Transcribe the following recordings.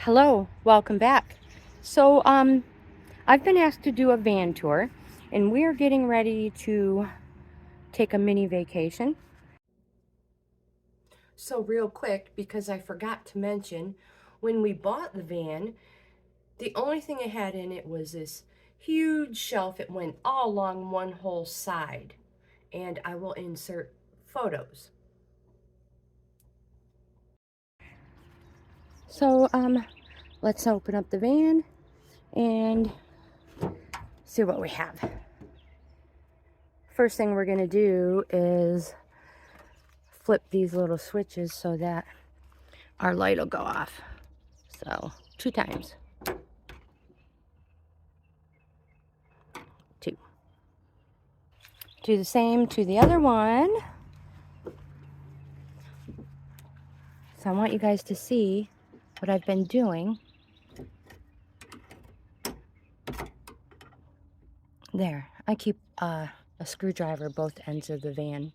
Hello, welcome back. So, I've been asked to do a van tour, and we're getting ready to take a mini vacation. So real quick, because I forgot to mention, when we bought the van, the only thing it had in it was this huge shelf. It went all along one whole side, and I will insert photos. So, let's open up the van and see what we have. First thing we're going to do is flip these little switches so that our light will go off. So 2 times. 2. Do the same to the other one. So I want you guys to see what I've been doing. There, I keep a screwdriver both ends of the van.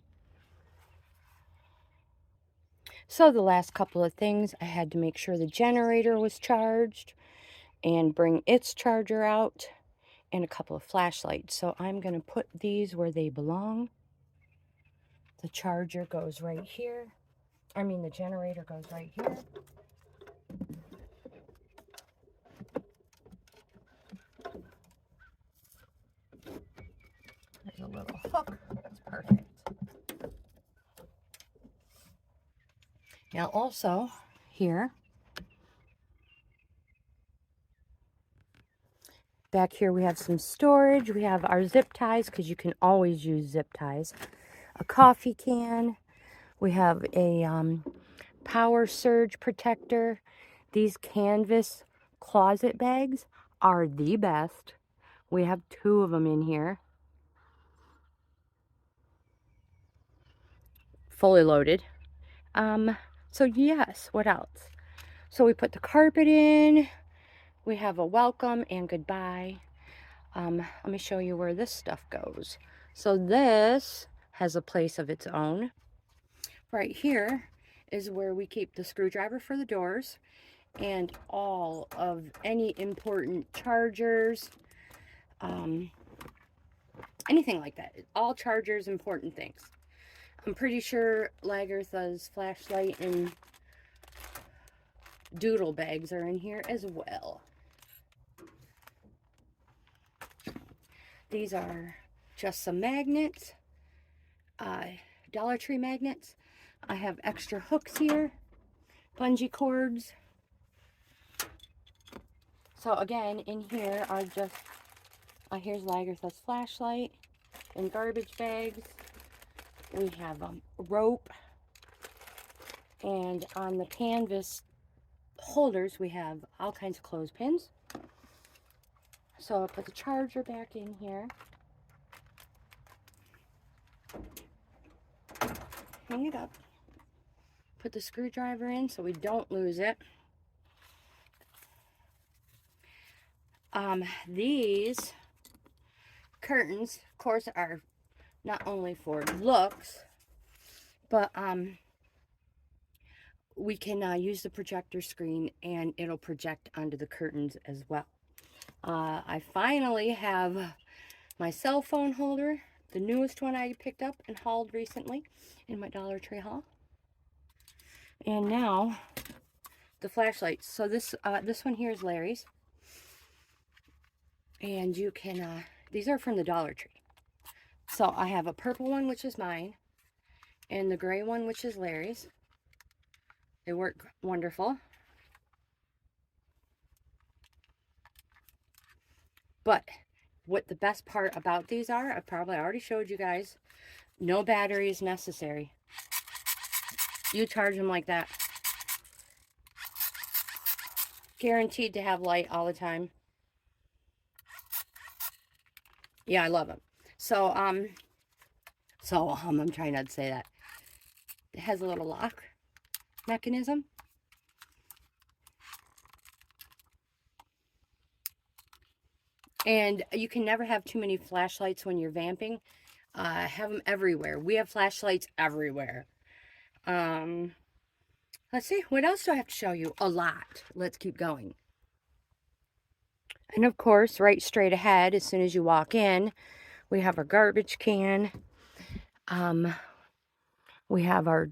So the last couple of things, I had to make sure the generator was charged and bring its charger out and a couple of flashlights. So I'm going to put these where they belong. The charger goes right here. The generator goes right here. There's a little hook. That's perfect. Now also here, back here we have some storage. We have our zip ties, because you can always use zip ties. A coffee can. We have a power surge protector. These canvas closet bags are the best. We have 2 of them in here. Fully loaded. So yes, what else? So we put the carpet in. We have a welcome and goodbye. Let me show you where this stuff goes. So this has a place of its own. Right here is where we keep the screwdriver for the doors and all of any important chargers, anything like that. All chargers, important things. I'm pretty sure Lagertha's flashlight and doodle bags are in here as well. These are just some magnets, Dollar Tree magnets. I have extra hooks here, bungee cords. So again, in here are just, here's Lagertha's flashlight and garbage bags. We have rope, and on the canvas holders we have all kinds of clothespins. So I'll put the charger back in here. Hang it up. Put the screwdriver in so we don't lose it. These curtains, of course, are not only for looks, but we can use the projector screen and it'll project onto the curtains as well. I finally have my cell phone holder, the newest one I picked up and hauled recently in my Dollar Tree haul. And now the flashlights. So this one here is Larry's, and you can these are from the Dollar Tree. So I have a purple one, which is mine, and the gray one, which is Larry's. They work wonderful. But what the best part about these are, I probably already showed you guys, no battery is necessary. You charge them like that. Guaranteed to have light all the time. Yeah, I love them. So, I'm trying not to say that. It has a little lock mechanism. And you can never have too many flashlights when you're vamping. Have them everywhere. We have flashlights everywhere. Let's see, what else do I have to show you? A lot. Let's keep going. And of course, right straight ahead, as soon as you walk in, we have our garbage can. We have our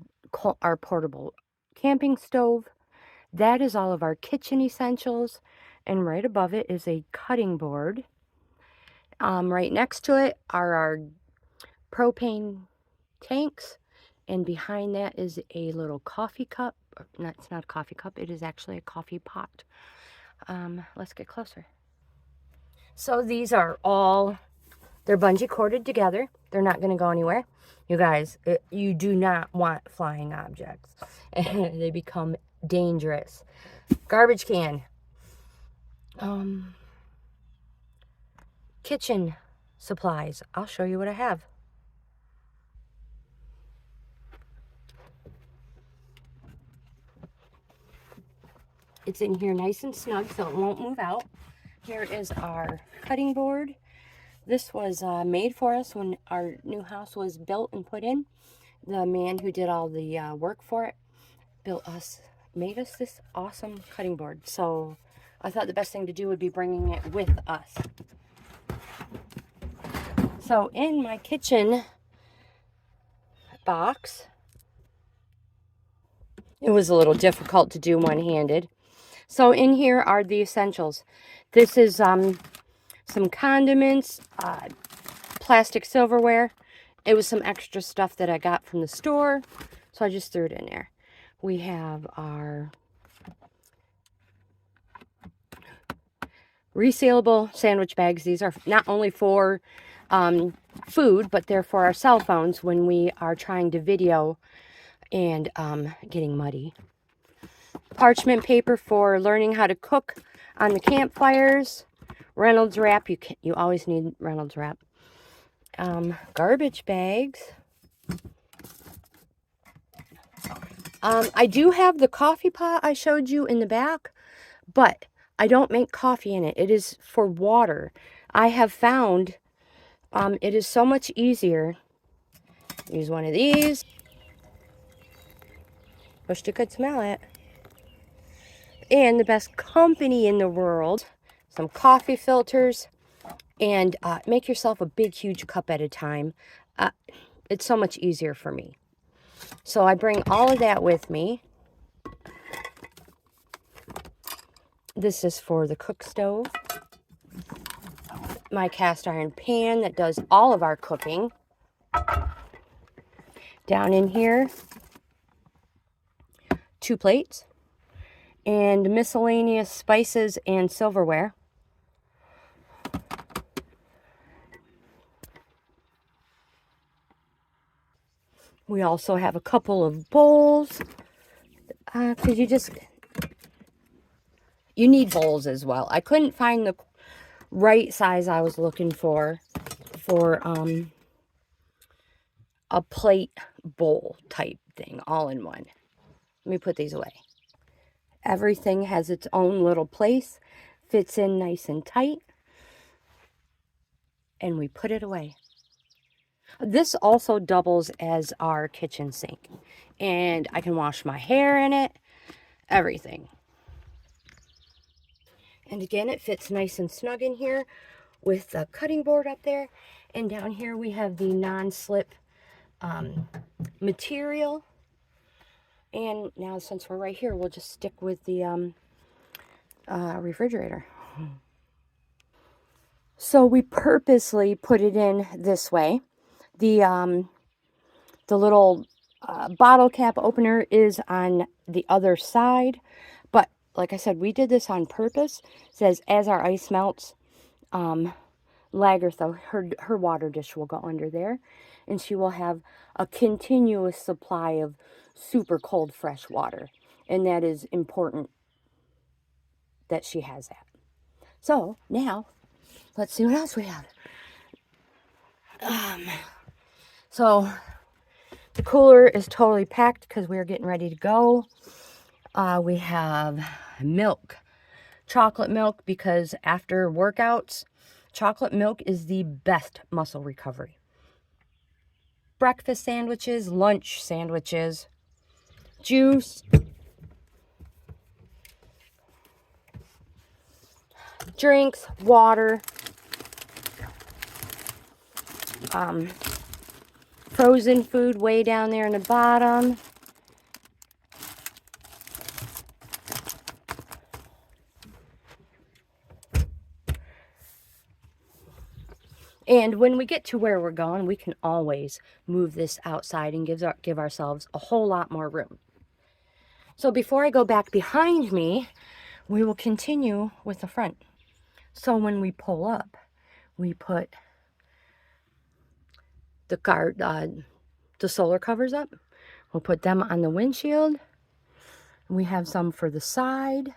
portable camping stove. That is all of our kitchen essentials. And right above it is a cutting board. Right next to it are our propane tanks. And behind that is a little coffee cup. No, it's not a coffee cup. It is actually a coffee pot. Let's get closer. So these are all, they're bungee corded together. They're not going to go anywhere. You guys, you do not want flying objects. They become dangerous. Garbage can. Kitchen supplies. I'll show you what I have. It's in here nice and snug so it won't move out. Here is our cutting board. This was made for us when our new house was built and put in. The man who did all the work for it made us this awesome cutting board. So I thought the best thing to do would be bringing it with us. So in my kitchen box, it was a little difficult to do one-handed. So in here are the essentials. This is some condiments, plastic silverware. It was some extra stuff that I got from the store, so I just threw it in there. We have our resealable sandwich bags. These are not only for food, but they're for our cell phones when we are trying to video and getting muddy. Parchment paper for learning how to cook on the campfires. Reynolds wrap. You always need Reynolds wrap. Garbage bags. I do have the coffee pot I showed you in the back, but I don't make coffee in it. It is for water. I have found it is so much easier. Use one of these. Wish you could smell it. And the best company in the world. Some coffee filters. And make yourself a big, huge cup at a time. It's so much easier for me. So I bring all of that with me. This is for the cook stove. My cast iron pan that does all of our cooking. Down in here, 2 plates. And miscellaneous spices and silverware. We also have a couple of bowls. Because you need bowls as well. I couldn't find the right size I was looking for a plate bowl type thing, all in one. Let me put these away. Everything has its own little place, fits in nice and tight, and we put it away. This also doubles as our kitchen sink, and I can wash my hair in it, everything. And again, it fits nice and snug in here with the cutting board up there. And down here we have the non-slip material. And now since we're right here, we'll just stick with the refrigerator. So we purposely put it in this way. The little bottle cap opener is on the other side. But like I said, we did this on purpose. It says, as our ice melts, Lagertha, her water dish will go under there. And she will have a continuous supply of super cold fresh water. And that is important that she has that. So now, let's see what else we have. So the cooler is totally packed because we're getting ready to go. We have milk, chocolate milk, because after workouts, chocolate milk is the best muscle recovery. Breakfast sandwiches, lunch sandwiches, juice, drinks, water, frozen food way down there in the bottom. And when we get to where we're going, we can always move this outside and give ourselves a whole lot more room. So before I go back behind me, we will continue with the front. So when we pull up, we put the solar covers up. We'll put them on the windshield. We have some for the side.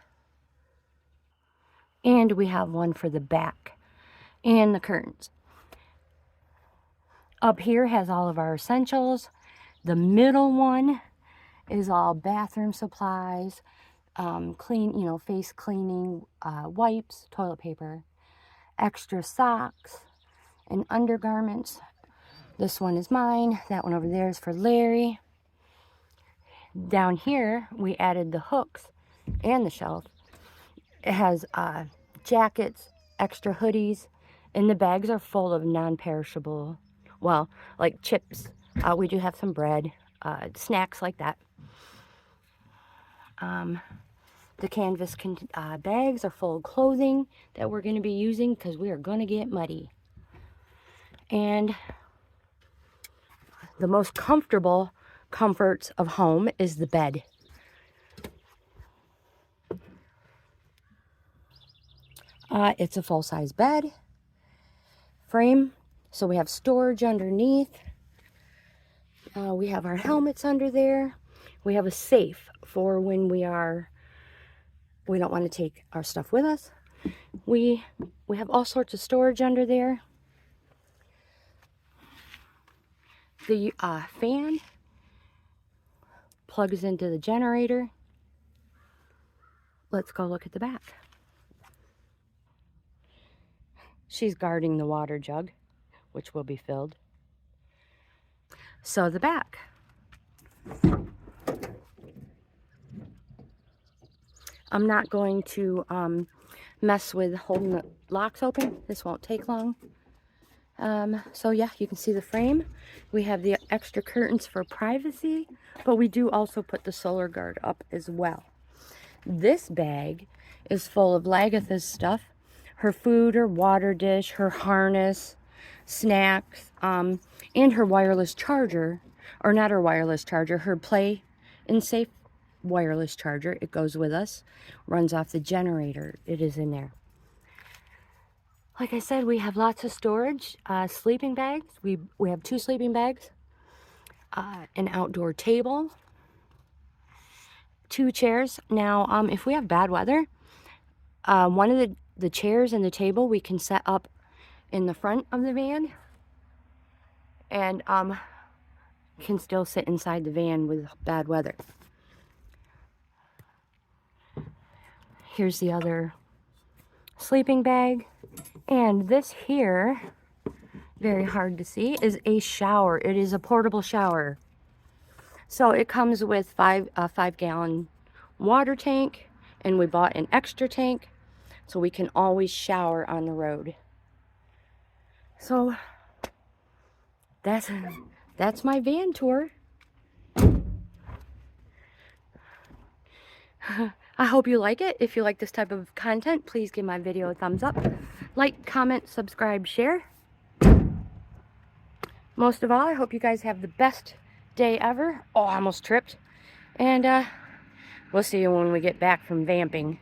And we have one for the back and the curtains. Up here has all of our essentials. The middle one is all bathroom supplies, face cleaning, wipes, toilet paper, extra socks, and undergarments. This one is mine. That one over there is for Larry. Down here, we added the hooks and the shelf. It has jackets, extra hoodies, and the bags are full of non-perishable, well, like chips. We do have some bread, snacks like that. The canvas bags are full of clothing that we're going to be using because we are going to get muddy. And the most comfortable comforts of home is the bed. It's a full-size bed frame, so we have storage underneath. We have our helmets under there. We have a safe for when we don't want to take our stuff with us. We have all sorts of storage under there. The fan plugs into the generator. Let's go look at the back. She's guarding the water jug, which will be filled. So the back. I'm not going to mess with holding the locks open. This won't take long. So yeah, you can see the frame. We have the extra curtains for privacy, but we do also put the solar guard up as well. This bag is full of Lagatha's stuff. Her food, her water dish, her harness, snacks, and her wireless charger, or not her wireless charger, her Play and Safe wireless charger. It goes with us, runs off the generator. It is in there. Like I said, we have lots of storage, sleeping bags. We have 2 sleeping bags, an outdoor table, 2 chairs. Now, if we have bad weather, one of the chairs and the table we can set up in the front of the van, and can still sit inside the van with bad weather. Here's the other sleeping bag. And this here, very hard to see, is a shower. It is a portable shower. So it comes with a 5-gallon water tank, and we bought an extra tank so we can always shower on the road. So that's my van tour. I hope you like it. If you like this type of content, please give my video a thumbs up. Like, comment, subscribe, share. Most of all, I hope you guys have the best day ever. Oh, I almost tripped. And we'll see you when we get back from vamping.